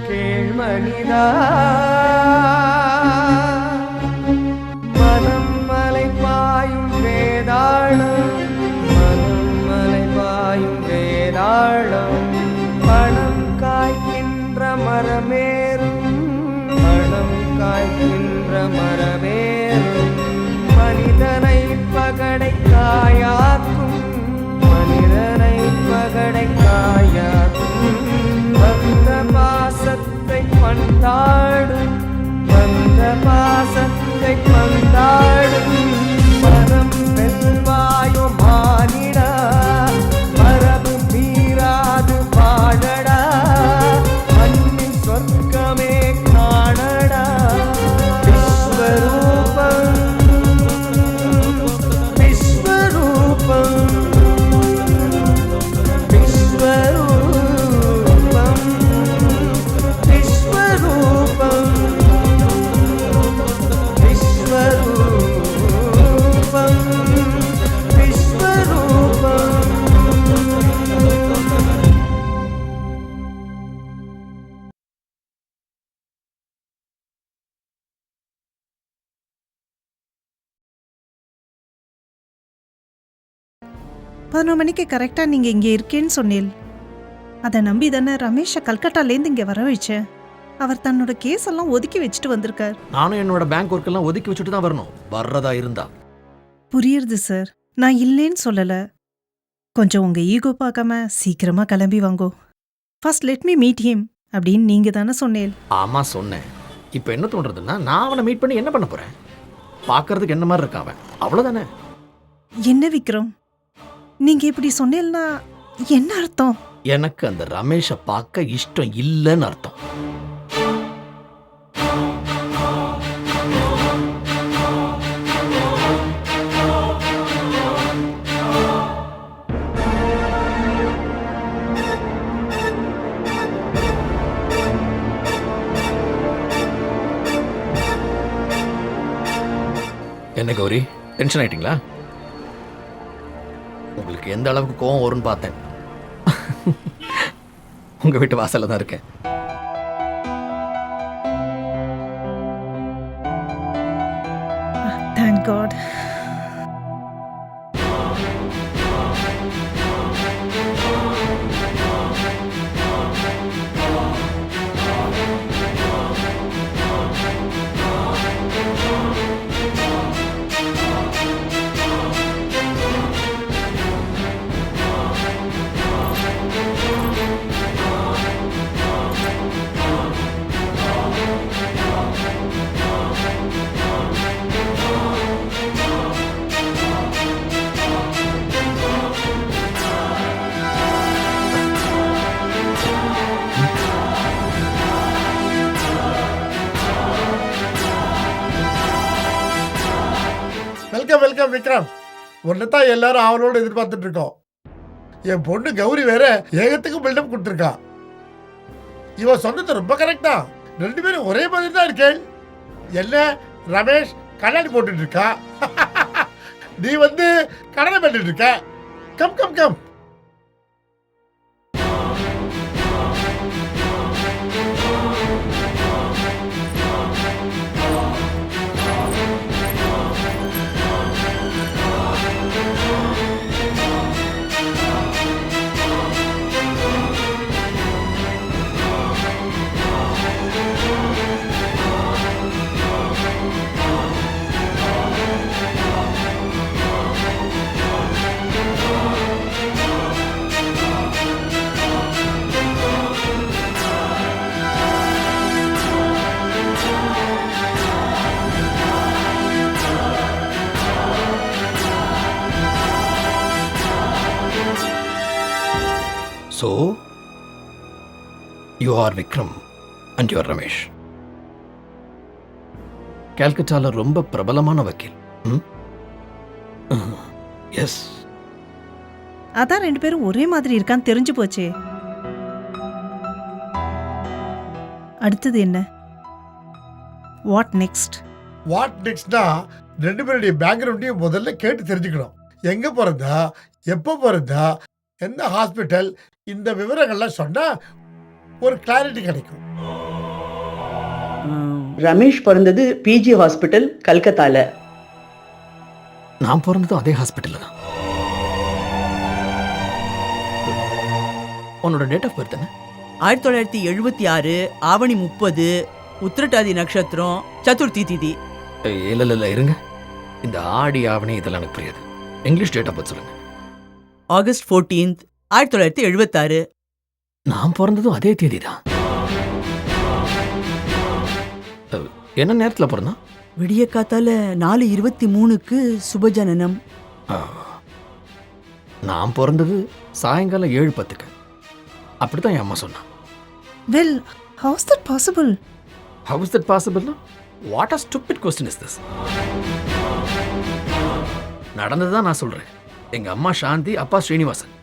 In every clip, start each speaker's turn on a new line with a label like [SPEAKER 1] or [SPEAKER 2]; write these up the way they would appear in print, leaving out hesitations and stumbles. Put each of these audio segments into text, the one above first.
[SPEAKER 1] கேள்மணிதா மனம் மலை பாயும் வேதாளம் மனம் மலை பாயும் வேதாளம் பணம் காய்க்கின்ற மரமேறும் பணம் காய்க்கின்ற மரமேறும் மனிதனை பகடை காயாக்கும் மனிதனை பகடை காயாக்கும் வந்த பாசத்தை பந்தாடும் வந்த பாசத்தை பந்தாடும் மனம் வெல்வாயோ மானிடா மரபு மீறாது வாழடா மண்ணின் சொர்க்கமே காணடா விஸ்வரூபம் விஸ்வரூபம் விஸ்வரூபம் விஸ்வரூபம்
[SPEAKER 2] பதினொரு மணிக்கு கரெக்டாக நீங்கள் இங்கே இருக்கேன்னு சொன்னீல். அதை நம்பி தானே ரமேஷை கல்கட்டாலேருந்து இங்கே வர வச்சேன். அவர் தன்னோட கேஸ் எல்லாம் ஒதுக்கி வச்சுட்டு வந்திருக்கார்.
[SPEAKER 3] நானும் என்னோட பேங்க் ஒர்க் எல்லாம் ஒதுக்கி வச்சுட்டு தான் வரணும், வர்றதா இருந்தா.
[SPEAKER 2] புரியுது சார், நான் இல்லைன்னு சொல்லலை. கொஞ்சம் உங்கள் ஈகோ பார்க்காம சீக்கிரமாக கிளம்பி வாங்கோ. First let me meet him அப்படின்னு நீங்கள் தானே சொன்னேன்.
[SPEAKER 3] ஆமாம் சொன்னேன். இப்போ என்ன தோன்றதுன்னா, நான் அவனை மீட் பண்ணி என்ன பண்ண போகிறேன்? பார்க்கறதுக்கு என்ன மாதிரி இருக்காவன், அவ்வளோதானே.
[SPEAKER 2] என்ன விக்ரம், நீங்கள் இப்படி சொன்னேன்னா என்ன அர்த்தம்?
[SPEAKER 3] எனக்கு அந்த ரமேஷை பார்க்க இஷ்டம் இல்லைன்னு அர்த்தம். என்ன கௌரி, டென்ஷன் ஆயிட்டீங்களா? உங்களுக்கு எந்த அளவுக்கு கோவம் வரும்னு பார்த்தேன். உங்க வீட்டு வாசல்ல தான் இருக்கேன்.
[SPEAKER 2] Thank God.
[SPEAKER 4] வெல்கம் விக்ரம். ஒன்னுதான் எல்லாரும் அவளோட எதிர்பார்த்துட்டு இருக்கோம். என் பொண்ணு கௌரி வேற ஏகத்துக்கு பில்டப் கொடுத்துருக்கா. இவ சொன்னது ரொம்ப கரெக்டா. ரெண்டு பேரும் ஒரே மாதிரி தான் இருக்கேன். என்ன ரமேஷ் கண்ணாடி போட்டுட்டு இருக்கா, நீ வந்து கடனை பண்ணிட்டு இருக்க. Come come come.
[SPEAKER 3] So, you are Vikram and you are Ramesh. கல்கட்டால ரொம்ப பிரபலமான வக்கீல். எஸ்.
[SPEAKER 2] அதான் 2 பேரும் ஒரே மாதிரி இருக்கான்னு தெரிஞ்சு போச்சே. அடுத்தது என்ன? What next?
[SPEAKER 4] வாட் நெக்ஸ்ட்னா 2 பேருடைய பேக்ரவுண்டையும் முதல்ல கேட்டு தெரிஞ்சுக்கணும். எங்க பிறந்தா, எப்போ பிறந்தா, எந்த ஹாஸ்பிட்டல், இந்த விவரங்கள்லாம் சொன்னா ஒரு கிளாரிட்டி கிடைக்கும்.
[SPEAKER 5] ரமேஷ் பிறந்தது பிஜி ஹாஸ்பிட்டல் கல்கத்தால.
[SPEAKER 3] நான் பிறந்ததும் அதே ஹாஸ்பிட்டல்ல தான். உன்னோட டேட் ஆஃப் பர்த் என்ன?
[SPEAKER 6] 1976 ஆவணி 30 உத்திரட்டாதி நட்சத்திரம் சதுர்த்தி திதி.
[SPEAKER 3] இல்ல இருங்க, இந்த ஆடி ஆவணி இதெல்லாம் எனக்கு புரியாது. இங்கிலீஷ் டேட் ஆஃப் பர்த் சொல்லுங்க.
[SPEAKER 6] ஆகஸ்ட் 14 1976.
[SPEAKER 3] நான் பிறந்ததும் அதே தேதி தான். என்ன நேரத்தில் பிறந்தா?
[SPEAKER 6] விடிய காத்தால 4:23க்கு சுபஜனனம்.
[SPEAKER 3] நான் பிறந்தது சாயங்காலம் 7:10க்கு. அப்படிதான் என் அம்மா சொன்னான்.
[SPEAKER 2] Well, house that possible?
[SPEAKER 3] How is that possible? What a stupid question is this? நடந்ததுதான் நான் சொல்றேன். எங்க அம்மா சாந்தி, அப்பா ஸ்ரீனிவாசன்.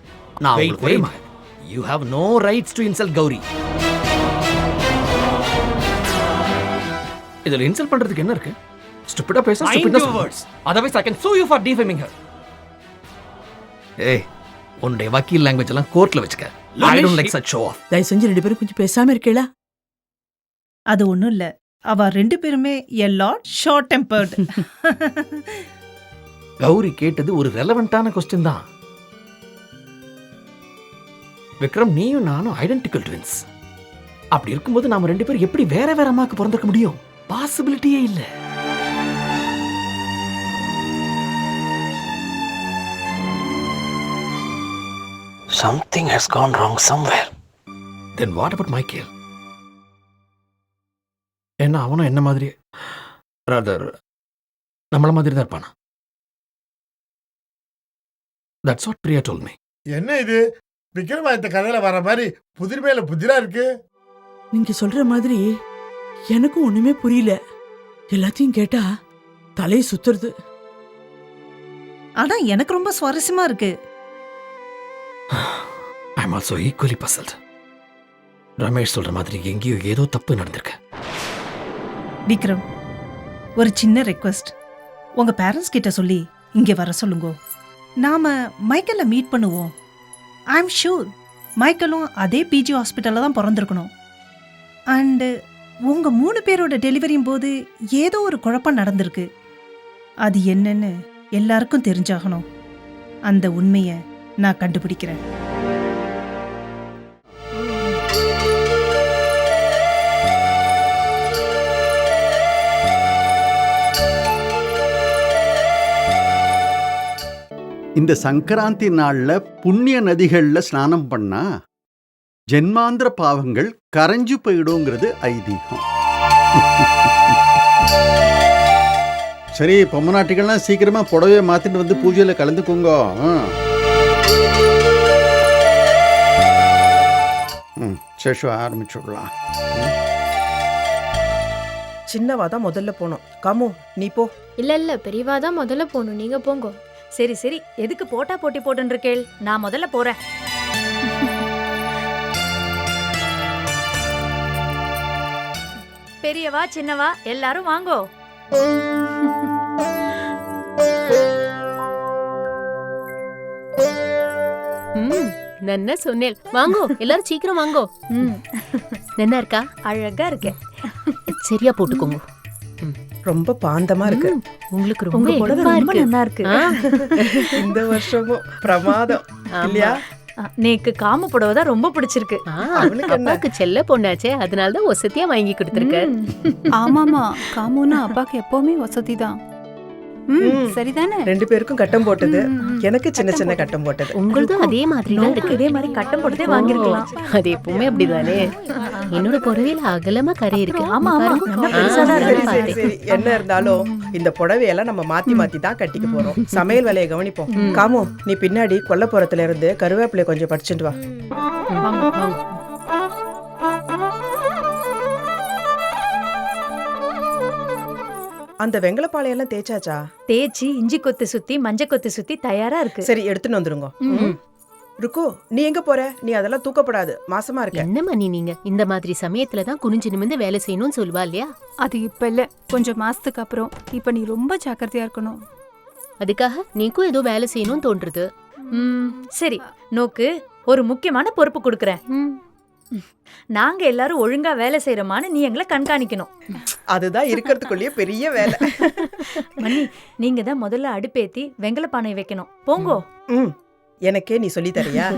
[SPEAKER 3] நான் உங்களுக்கு ஒரே மகன். You have no rights to insult Gauri. இதுல இன்சல்ட் பண்றதுக்கு என்ன இருக்கு? ஸ்டூபிடா பேச ஸ்டூபிடா words. Otherwise I can sue you for defaming her. ஏய், உன்னுடைய வக்கீல் லாங்குவேஜ் எல்லாம் கோர்ட்ல வச்சுக்க. I don't like such show off.
[SPEAKER 6] தயவு செஞ்சு 2 பேரும் கொஞ்சம் பேசாம இருக்கீங்களா?
[SPEAKER 2] அது ஒண்ணும் இல்ல. அவ 2 பேருமே a lot short tempered.
[SPEAKER 3] Gowri கேட்டது ஒரு ரெலவெண்டான கொஸ்டின் தான். விக்ரம், நீயும் நானும் ஐடென்டிக்கல் ட்வின்ஸ். அப்படி இருக்கும்போது நாம 2 பேரும் எப்படி வேற வேற அம்மாக்கு பிறந்திருக்க முடியும்? பாசிபிலிட்டியே இல்ல. Something has gone wrong somewhere. Then what about Michael? என்ன அவனும் என்ன மாதிரி ராதர் நம்மள மாதிரி தான் இருப்பானா? That's what Priya told me.
[SPEAKER 4] என்ன இது விக்ரமா இந்த கதையில வர மாதிரி புதிர் மேல புதிரா இருக்கு?
[SPEAKER 6] நீங்க சொல்ற மாதிரி எனக்கும் ஒண்ணுமே புரியல. எல்லாத்தையும் கேட்டா தலையை சுத்துறது.
[SPEAKER 2] ஆனா எனக்கு ரொம்ப சுவாரஸ்யமா இருக்கு.
[SPEAKER 3] I'm also equally puzzled. Ramesh சொல்ற மாதிரி எங்கேயோ ஏதோ தப்பு நடந்திருக்கு.
[SPEAKER 2] விக்ரம், ஒரு சின்ன ரெக்வெஸ்ட். உங்க பேரண்ட்ஸ் கிட்ட சொல்லி இங்க வர சொல்லுங்க. நாம மைக்கேல மீட் பண்ணுவோம். ஐ எம் ஷூர் மைக்கேலும் அதே பிஜி ஹாஸ்பிட்டல்ல தான் பிறந்திருக்கணும். அண்டு உங்க 3 பேரோட டெலிவரியும் போது ஏதோ ஒரு குழப்பம் நடந்திருக்கு. அது என்னன்னு எல்லாருக்கும் தெரிஞ்சாகணும். அந்த உண்மையை நான் கண்டுபிடிக்கிறேன்.
[SPEAKER 7] இந்த சங்கராந்தி நாள்ல புண்ணிய நதிகள்ல ஸ்நானம் பண்ணா ஜென்மாந்திர பாவங்கள் கரைஞ்சு போயிடுங்கிறது ஐதீகம். சரி, பொம்மநாட்டிகள்லாம் சீக்கிரமா புடவையை மாத்திட்டு வந்து பூஜையில கலந்துக்குங்க. சேஷு ஆரம்பிச்சுடலாம்.
[SPEAKER 8] சின்னவா தான் முதல்ல போனோம். காமு நீ போ.
[SPEAKER 9] இல்ல பெரியவா தான் முதல்ல போகணும். நீங்க போங்க.
[SPEAKER 10] சரி சரி, எதுக்கு போட்டா போட்டி போட்டுன்னு இருக்கேள்? நான் முதல்ல போறேன். பெரியவா சின்னவா எல்லாரும் வாங்கோ.
[SPEAKER 9] நன்னா சொன்னேன். வாங்கோ எல்லாரும் சீக்கிரம் வாங்கோ. நன்னா இருக்கா?
[SPEAKER 10] அழகா இருக்கேன்.
[SPEAKER 9] சரியா போட்டுக்கோங்க.
[SPEAKER 8] ரொம்ப பாந்தமா இருக்கு.
[SPEAKER 9] உங்களுக்கு
[SPEAKER 10] உங்க
[SPEAKER 9] ரொம்ப
[SPEAKER 10] புடவை ரொம்ப நல்லா இருக்கு.
[SPEAKER 8] இந்த வருஷமும் பிரமாதம் இல்லையா?
[SPEAKER 10] நேக்கு காம புடவை தான் ரொம்ப பிடிச்சிருக்கு.
[SPEAKER 9] அப்பாக்கு செல்ல பொண்ணாச்சே, அதனாலதான் வசதியா வாங்கி கொடுத்திருக்க.
[SPEAKER 11] ஆமாமா, காமுனா அப்பாக்கு எப்பவுமே வசதி தான். சரிதானே?
[SPEAKER 8] 2 பேருக்கும் கட்டம் போட்டது. எனக்கு சின்ன சின்ன கட்டம் போட்டது.
[SPEAKER 9] உங்களுக்கும் அதே மாதிரி தான் இருக்கு.
[SPEAKER 10] இதே மாதிரி கட்டம் போட்டதே வாங்கிருக்கலாம்.
[SPEAKER 9] அது எப்பவுமே அப்படிதானே. என்னோட புடவையில அகலமா கரை இருக்கு.
[SPEAKER 10] ஆமா ஆமா,
[SPEAKER 8] சரி சரி, என்ன இருந்தாலும் இந்த புடவையெல்லாம் நம்ம மாத்தி மாத்தி தான் கட்டிக்க போறோம். சமையல் வேலையை கவனிப்போம். காமு நீ பின்னாடி கொல்லப்புறத்துல இருந்து கருவேப்பிலை கொஞ்சம் பறிச்சுட்டு வா. அந்த வெங்கலப்பாளையெல்லாம் தேய்ச்சாச்சா?
[SPEAKER 10] தேய்ச்சி இஞ்சி கொத்து சுத்தி மஞ்சள் கொத்து சுத்தி தயாரா இருக்கு.
[SPEAKER 8] சரி எடுத்துன்னு வந்துருங்க. ருக்கு, நீ எங்க போற? நீ அதெல்லாம் தூக்கப்படாது, மாசமா இருக்க.
[SPEAKER 9] என்ன மணி நீங்க இந்த மாதிரி சமயத்துல தான் குனிஞ்சு நிமிந்து வேலை செய்யணும்னு சொல்லுவா இல்லையா?
[SPEAKER 11] அது இப்ப இல்ல, கொஞ்சம் மாசத்துக்கு அப்புறம். இப்ப நீ ரொம்ப ஜாக்கிரதையா இருக்கணும்.
[SPEAKER 9] அதுக்காக நீக்கும் ஏதோ வேலை செய்யணும்னு தோன்றுது.
[SPEAKER 10] சரி, நோக்கு ஒரு முக்கியமான பொறுப்பு கொடுக்கறேன். நாங்க எல்லாரும் ஒழுங்கா வேலை செய்யறோமான்னு நீ எங்களை கண்காணிக்கணும்.
[SPEAKER 8] அதுதான் இருக்கிறதுக்குள்ளேயே பெரிய வேலை.
[SPEAKER 10] மணி, நீங்க தான் முதல்ல அடுப்பேத்தி வெங்கல பானை வைக்கணும். போங்கோ.
[SPEAKER 8] எனக்கே நீ சொல்லி தரியா?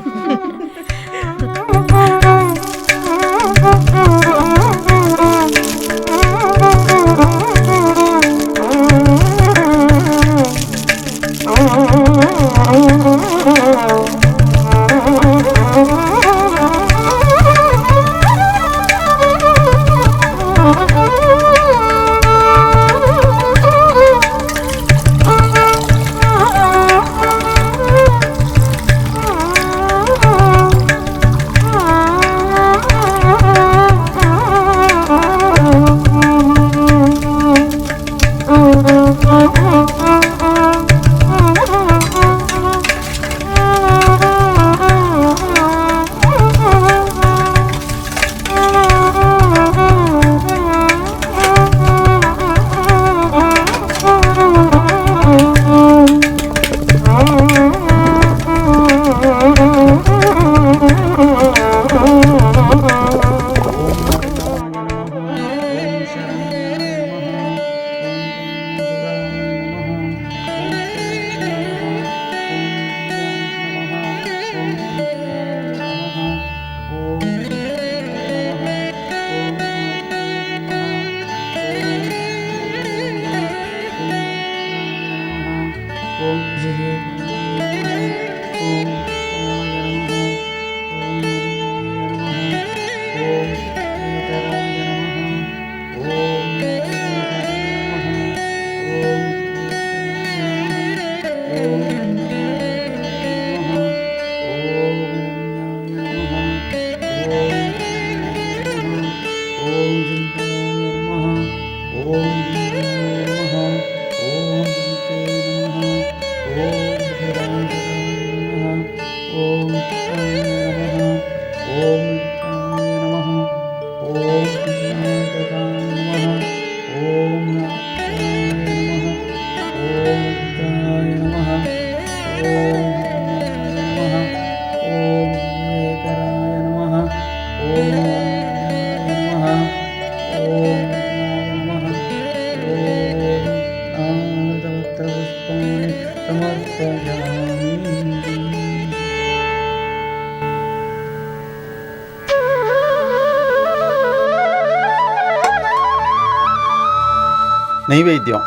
[SPEAKER 7] நைவேத்தியம்.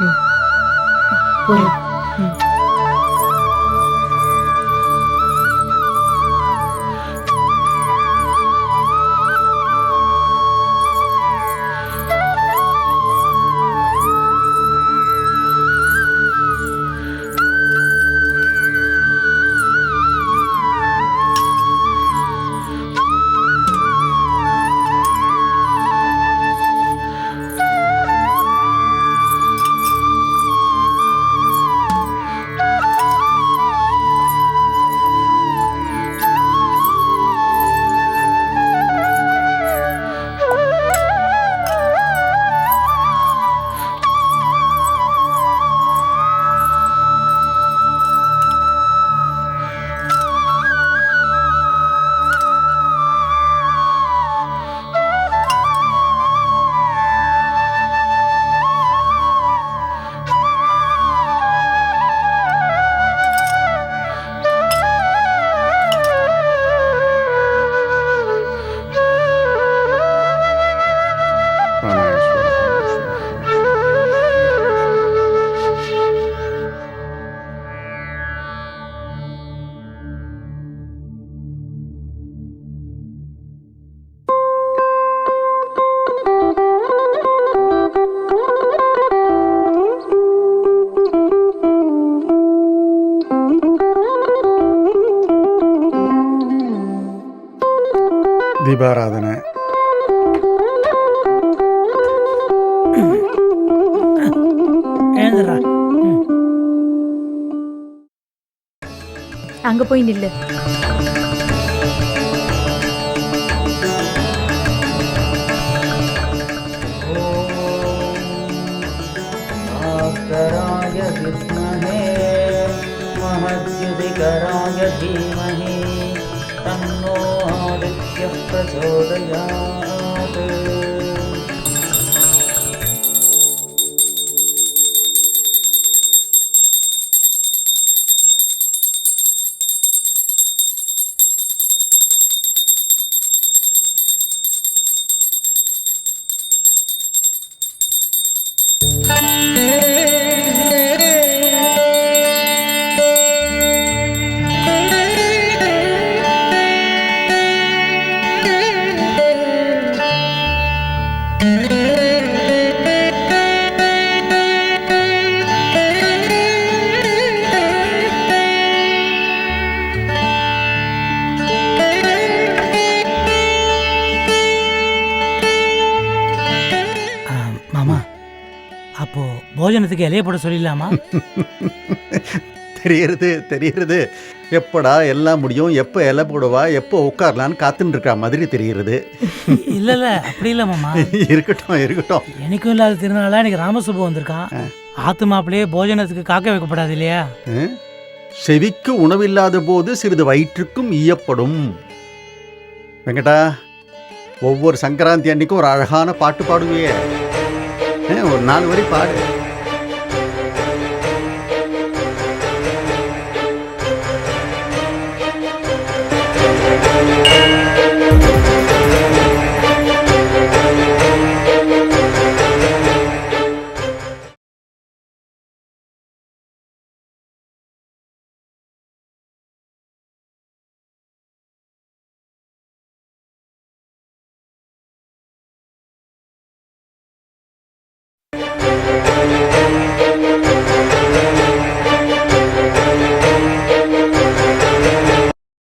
[SPEAKER 7] தீபாராதனை.
[SPEAKER 12] எழுந்துடுறா.
[SPEAKER 10] அங்க போய் நில்லு.
[SPEAKER 1] भास्कराय विद्महे महद्युतिकराय धीमहि तन्नो आदित्यः प्रचोदयात्.
[SPEAKER 12] மாமா, அப்போ போஜனத்துக்கு இலைய போட சொல்லிடலாமா?
[SPEAKER 7] தெரியுறது எப்படா எல்லாம் முடியும், எப்போ இலை போடுவா, எப்போ உட்காரலான்னு காத்துன்னு இருக்கிற மாதிரி தெரியுறது.
[SPEAKER 12] இல்ல அப்படி இல்ல மாமா.
[SPEAKER 7] இருக்கட்டும்.
[SPEAKER 12] எனக்கும் இல்லாத திருநாளா எனக்கு ராமசுப்பு வந்திருக்கான். ஆத்து மாப்பிளையே போஜனத்துக்கு காக்க வைக்கப்படாது இல்லையா?
[SPEAKER 7] செவிக்கு உணவில்லாத போது சிறிது வயிற்றுக்கும் ஈயப்படும். வெங்கடா, ஒவ்வொரு சங்கராந்தி அன்னைக்கும் ஒரு அழகான பாட்டு பாடுவியே, ஒரு 4 வரி பாடு.